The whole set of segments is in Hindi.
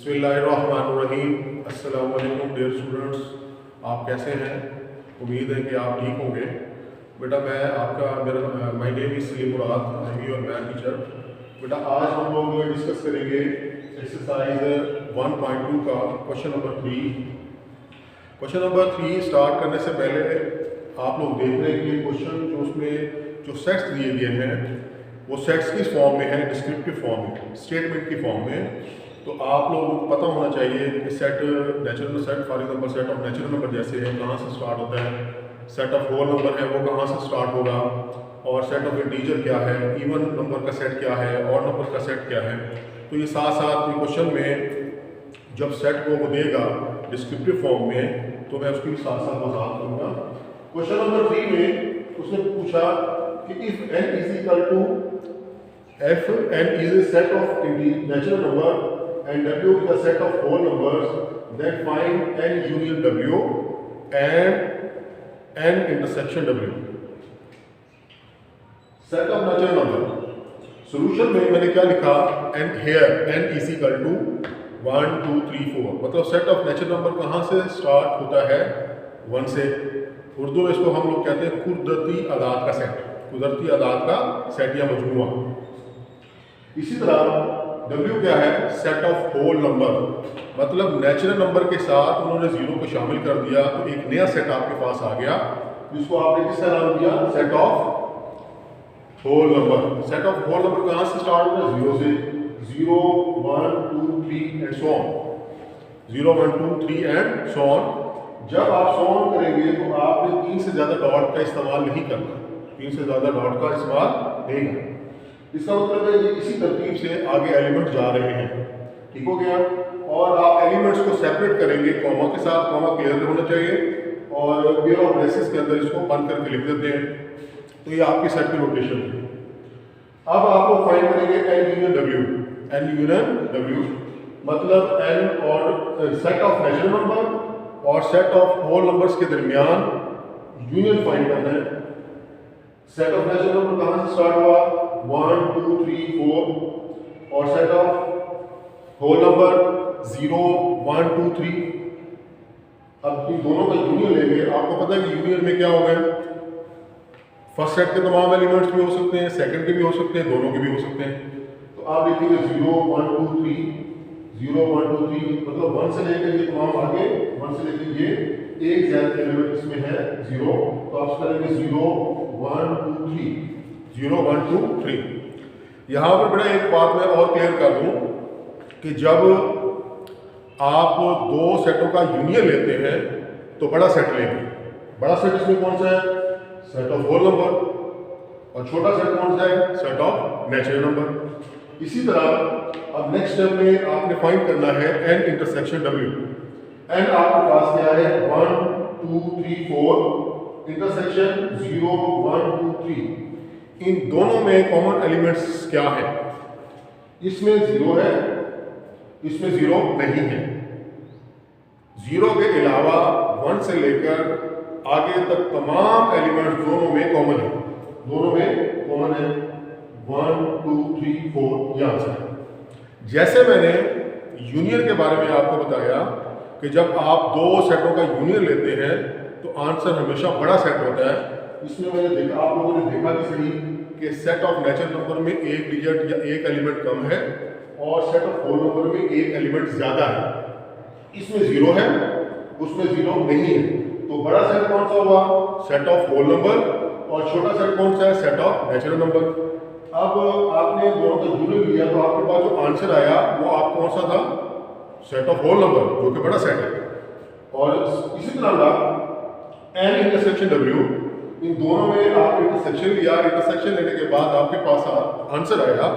बिस्मिल्लाहिर्रहमानिर्रहीम। अस्सलाम वालेकुम डियर स्टूडेंट्स, आप कैसे हैं? उम्मीद है कि आप ठीक होंगे। बेटा मैं आपका मेरा my name is Salim Murad, I am your math teacher. बेटा आज हम लोग डिस्कस करेंगे एक्सरसाइज 1.2 का question number 3। Question number 3 start करने से पहले आप लोग देख रहे हैं कि क्वेश्चन जो उसमें जो सेट्स दिए गए हैं वो सेट्स किस फॉर्म में है, डिस्क्रिप्टिव फॉर्म में, स्टेटमेंट की फॉर्म में। तो आप लोगों को पता होना चाहिए कि set natural set, for example set of natural number जैसे है कहाँ से स्टार्ट होता है, सेट ऑफ होल नंबर है वो कहाँ से स्टार्ट होगा, और सेट ऑफ इंटीजर क्या है, इवन नंबर का सेट क्या है, और नंबर का सेट क्या है। तो ये साथ साथ क्वेश्चन में जब सेट को वो देगा डिस्क्रिप्टिव फॉर्म में तो मैं उसकी साथ साथ वजाहत करूँगा। क्वेश्चन नंबर 3 में उसने पूछा कि if n is equal to f n is a set of natural number and w is a set of whole numbers, then find n union w and n intersection w. Set of natural number solution में मैंने क्या लिखा, n here n is equal to 1 2 3 4, मतलब सेट ऑफ नेचुरल नंबर कहाँ से स्टार्ट होता है, 1 से। उर्दू में इसको हम लोग कहते हैं कुदरती आदाद का सेट, कुदरती आदाद का सेट या मजमूआ। इसी तरह W क्या है, सेट ऑफ होल नंबर, मतलब नेचुरल नंबर के साथ उन्होंने जीरो को शामिल कर दिया तो एक नया सेट आपके पास आ गया जिसको आपने किसका नाम दिया, set of whole number. Set of whole number कहाँ से स्टार्ट होता है, 0 से। 0 1 2 3 and so on, 0 1 2 3 and so on. जब आप सो ऑन करेंगे तो आपने 3 से ज़्यादा डॉट का इस्तेमाल नहीं करना, 3 से ज़्यादा डॉट का इस्तेमाल नहीं करना। इसका मतलब है ये इसी तरतीब से आगे एलिमेंट जा रहे हैं, ठीक हो गया। और आप एलिमेंट्स को सेपरेट करेंगे कॉमा के साथ, कॉमा क्लियर होना चाहिए, और पेयर ऑफ ब्रेसेस के अंदर इसको बंद करके लिख देते हैं। तो ये आपकी सेट की नोटेशन है। अब आप लोग फाइंड करेंगे n union w, n union w मतलब n और सेट ऑफ नेचुरल नंबर और सेट ऑफ होल नंबर्स के दरमियान यूनियन फाइंड करना है। सेट ऑफ नेचुरल नंबर कहाँ से स्टार्ट हुआ, 1 2 3 4, और सेट ऑफ होल नंबर 0 1 2 3। अब इन दोनों का यूनियन लेंगे, आपको पता है कि यूनियन में क्या होगा, फर्स्ट सेट के तमाम एलिमेंट्स भी हो सकते हैं, सेकंड के भी हो सकते हैं, दोनों के भी हो सकते हैं। तो आप लिखेंगे 0 1 2 3, 0 1 2 3, मतलब 1 से लेकर ये तमाम आगे, 1 से लेकर ये एक ज्यादा एलिमेंट इसमें है 0, तो आप करेंगे 0 1 2 3, 0 1 2 3। यहाँ पर बड़ा एक बात मैं और क्लियर कर दूँ कि जब आप दो सेटों का यूनियन लेते हैं तो बड़ा सेट लेंगे। बड़ा सेट इसमें कौन सा है, सेट ऑफ होल नंबर, और छोटा सेट कौन सा है, सेट ऑफ नेचुरल नंबर। इसी तरह अब नेक्स्ट स्टेप में आपने फाइंड करना है n इंटरसेक्शन w। n आपके पास क्या है, 1 2 3 4, इंटरसेक्शन 0 1 2 3। इन दोनों में कॉमन एलिमेंट्स क्या है, इसमें 0 है, इसमें 0 नहीं है। 0 के अलावा 1 से लेकर आगे तक तमाम एलिमेंट्स दोनों में कॉमन है, दोनों में कॉमन है। 1 2 3 4 यहाँ से। जैसे मैंने यूनियन के बारे में आपको बताया कि जब आप दो सेटों का यूनियन लेते हैं तो आंसर हमेशा बड़ा सेट होता है। इसमें मैंने देखा, आप लोगों ने देखा कि सही कि सेट ऑफ नेचुरल नंबर में एक डिजिट या एक एलिमेंट कम है और सेट ऑफ होल नंबर में एक एलिमेंट ज़्यादा है। इसमें 0 है, उसमें 0 नहीं है। तो बड़ा सेट कौन सा हुआ, सेट ऑफ होल नंबर, और छोटा सेट कौन सा है, सेट ऑफ नेचुरल नंबर। अब आपने दोनों का यूनियन लिया तो आपके पास जो आंसर आया वो आप कौन सा था, सेट ऑफ होल नंबर, जो कि बड़ा सेट है। और इसी तरह n इंटरसेक्शन w, इन दोनों में आप इंटरसेक्शन लिया, इंटरसेक्शन लेने के बाद आपके पास आंसर आया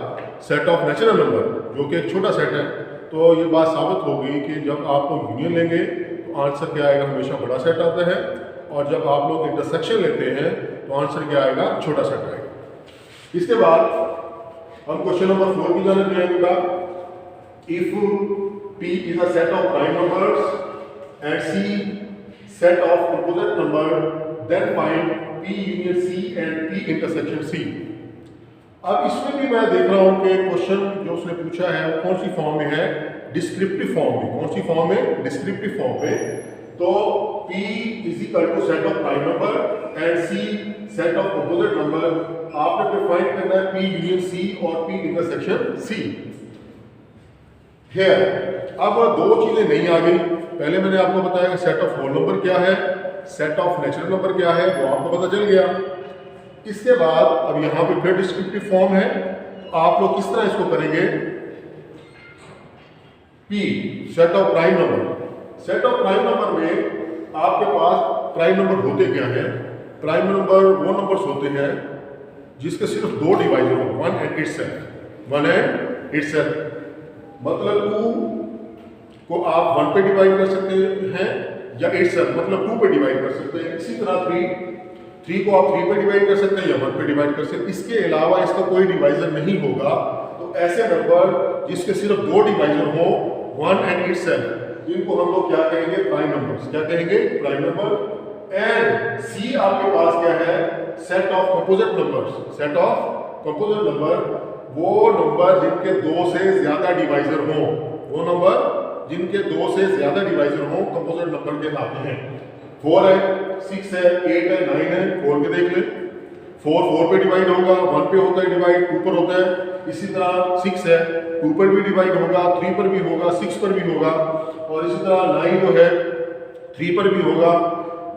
सेट ऑफ नेचुरल नंबर, जो कि एक छोटा सेट है। तो ये बात साबित हो गई कि जब आप लोग यूनियन लेंगे तो आंसर क्या आएगा, हमेशा बड़ा सेट आता है, और जब आप लोग इंटरसेक्शन लेते हैं तो आंसर क्या आएगा, छोटा सेट आएगा। इसके बाद हम क्वेश्चन नंबर 4 की जानब जाएंगे। If P is a set of prime numbers and C set of composite number, then find P union C and P intersection C. अब इसमें भी मैं देख रहा हूं कि क्वेश्चन जो उसने पूछा है वो कौन सी फॉर्म में है, डिस्क्रिप्टिव फॉर्म में। कौन सी फॉर्म में? डिस्क्रिप्टिव फॉर्म में। तो P is equal to set of prime number and C set of composite number. आपने फिर फाइंड करना है P यूनियन C और P इंटरसेक्शन C। हियर अब दो चीजें नहीं आ गई। पहले मैंने आपको बताया कि सेट ऑफ होल नंबर क्या है, सेट ऑफ नेचुरल नंबर क्या है, वो आपको पता चल गया। इसके बाद अब यहां पे फिर डिस्क्रिप्टिव फॉर्म है। आप लोग किस तरह इसको करेंगे? P set of prime number. Set of prime number में आपके पास प्राइम नंबर होते क्या है? प्राइम नंबर वो नंबर्स होते हैं जिसके सिर्फ दो डिवाइजर हो, one and itself. One and itself मतलब 2 को आप 1 पे डिवाइड कर सकते हैं या इटसेल्फ मतलब 2 पे डिवाइड कर सकते हैं। इसी तरह 3 को आप 3 पे डिवाइड कर सकते हैं या 1 पे डिवाइड कर सकते हैं। इसके अलावा इसका कोई डिवाइजर नहीं होगा। तो ऐसे नंबर जिसके सिर्फ दो डिवाइजर हो, 1 एंड इटसेल्फ, इनको हम लोग क्या कहेंगे? Prime numbers. क्या कहेंगे? Prime number. एंड C आपके पास क्या है? Set of composite numbers. Set of composite number वो नंबर जिनके 2 से ज्यादा डिवाइजर हो, वो नंबर जिनके 2 से ज्यादा डिवाइजर हो कंपोजिट नंबर के आते हैं। 4 है, 6 है, 8 है, 9 है। 4 के देख ले, 4 पे डिवाइड होगा, 1 पे होता है डिवाइड, 2 पर होता है। इसी तरह 6 है, 2 पर भी डिवाइड होगा, 3 पर भी होगा, 6 पर भी होगा। और इसी तरह 9 जो है 3 पर भी होगा,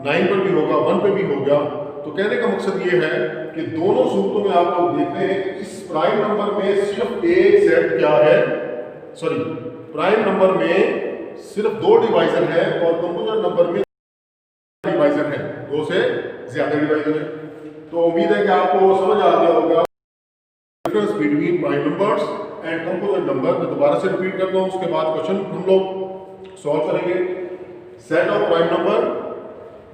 9 पर भी होगा, 1 पे भी होगा। तो कहने का मकसद ये है कि दोनों सूत्रों में आप लोग देखते हैं कि इस प्राइम नंबर में सिर्फ एक सेट क्या है, सॉरी प्राइम नंबर में सिर्फ 2 डिवाइजर है और कंपोजिट नंबर में डिवाइजर है, 2 से ज्यादा डिवाइजर है। तो उम्मीद है कि आपको समझ आ गया होगा difference between prime numbers and composite number. मैं दोबारा से रिपीट करता हूँ, उसके बाद क्वेश्चन हम लोग सॉल्व करेंगे। सेट ऑफ प्राइम नंबर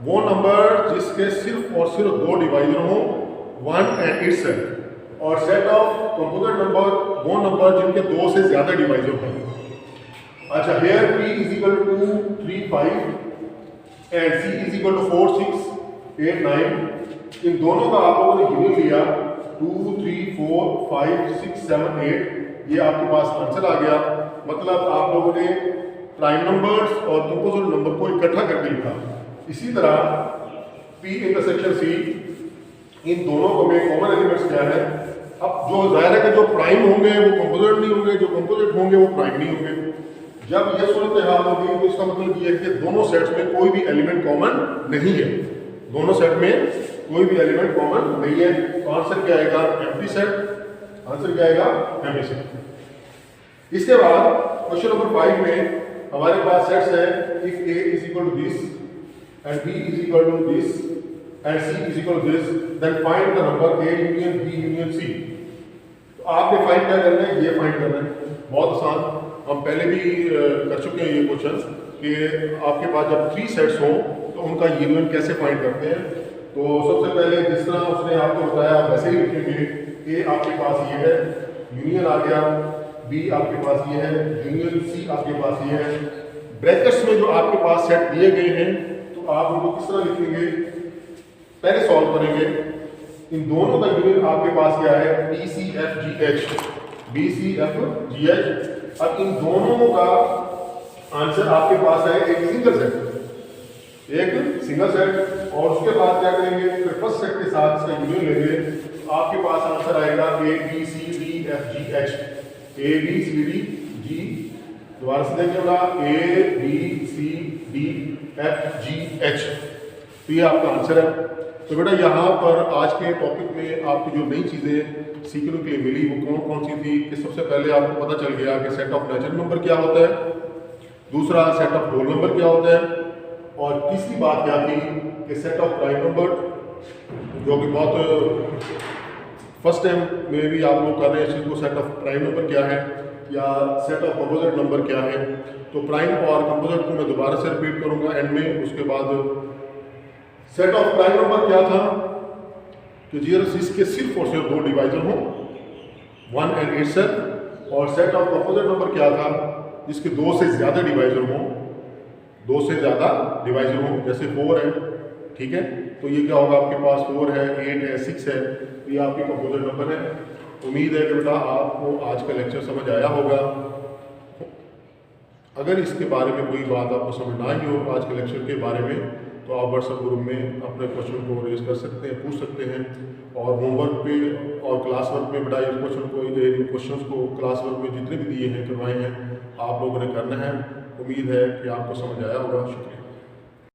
वो नंबर जिसके सिर्फ और सिर्फ 2 डिवाइजर हो, 1 एंड इटसेल्फ। और सेट ऑफ कंपोजिट नंबर वो नंबर जिनके 2 से ज्यादा डिवाइजर हो। अच्छा, here P is equal to 3 5 and C is equal to 4 6 8 9। इन दोनों का आप लोगों ने यूनियन लिया 2 3 4 5 6 7 8। ये आपके पास आंसर आ गया। मतलब आप लोगों ने प्राइम नंबर्स और कंपोजिट नंबर को इकट्ठा करके लिखा। इसी तरह P इंटरसेक्शन C, इन दोनों को में कॉमन एलिमेंट्स क्या है? अब जो जाहिर है कि जो प्राइम होंगे वो कंपोजिट नहीं होंगे, जो कंपोजिट होंगे वो प्राइम नहीं होंगे। जब ये सूरत हाल होगी तो इसका मतलब ये है कि दोनों सेट्स में कोई भी एलिमेंट कॉमन नहीं है। दोनों सेट में कोई भी एलिमेंट कॉमन नहीं है। तो आंसर क्या आएगा? Empty set. आंसर क्या आएगा? Empty set. इसके बाद क्वेश्चन नंबर 5 में हमारे पास सेट्स है if A is equal to this and B is equal to this and C is equal to this, then find the number A union B union C। तो आपने फाइंड क्या करना है? ये फाइंड करना है। बहुत आसान, हम पहले भी कर चुके हैं ये क्वेश्चन कि आपके पास जब 3 सेट्स हो तो उनका यूनियन कैसे फाइंड करते हैं। तो सबसे पहले जिस तरह उसने आपको बताया वैसे ही लिखेंगे। A आपके पास ये है, यूनियन आ गया, B आपके पास ये है, यूनियन C आपके पास ये है। ब्रैकेट्स में जो आपके पास सेट दिए गए हैं तो आप उनको किस तरह लिखेंगे? पहले सॉल्व करेंगे। इन दोनों का यूनियन आपके पास क्या है? BCFGH। BCFGH। अब इन दोनों का आंसर आपके पास है एक सिंगल सेट, एक सिंगल सेट। और उसके बाद क्या करेंगे? फिर फर्स्ट सेट के साथ इसका यूनियन लेंगे तो आपके पास आंसर आएगा ABCDFGH। ABCDG, दोबारा से देखिएगा ABCDFGH। तो ये आपका आंसर है। तो बेटा यहाँ पर आज के टॉपिक में आपकी जो नई चीज़ें सीखने के लिए मिली वो कौन कौन सी थी कि सबसे पहले आपको पता चल गया कि सेट ऑफ नेचुरल नंबर क्या होता है, दूसरा सेट ऑफ होल नंबर क्या होता है, और तीसरी बात क्या थी कि सेट ऑफ प्राइम नंबर, जो कि बहुत फर्स्ट टाइम में भी आप लोग कर रहे हैं इस चीज़ को, सेट ऑफ प्राइम नंबर क्या है या सेट ऑफ कंपोजिट नंबर क्या है। तो प्राइम और कंपोजिट को मैं दोबारा से रिपीट करूँगा एंड में। उसके बाद सेट ऑफ प्राइम नंबर क्या था कि जिसके सिर्फ और सिर्फ 2 डिवाइजर हो, 1 एंड इटसेल्फ। और सेट ऑफ कंपोजिट नंबर क्या था? जिसके 2 से ज़्यादा डिवाइजर हो, 2 से ज़्यादा डिवाइजर हो। जैसे 4 है, ठीक है, तो ये क्या होगा? आपके पास 4 है, 8 है, 6 है, तो ये आपके कंपोजिट नंबर है। उम्मीद है कि बेटा आपको आज का लेक्चर समझ आया होगा। अगर इसके बारे में कोई बात आपको समझ ना आई हो आज के लेक्चर के बारे में, तो आप व्हाट्सएप ग्रुप में अपने क्वेश्चन को रेज कर सकते हैं, पूछ सकते हैं। और होमवर्क पे और क्लास वर्क में बेटा इस क्वेश्चन को क्लास वर्क में जितने भी दिए हैं करवाए हैं आप लोगों ने करना है। उम्मीद है कि आपको समझ आया होगा। शुक्रिया।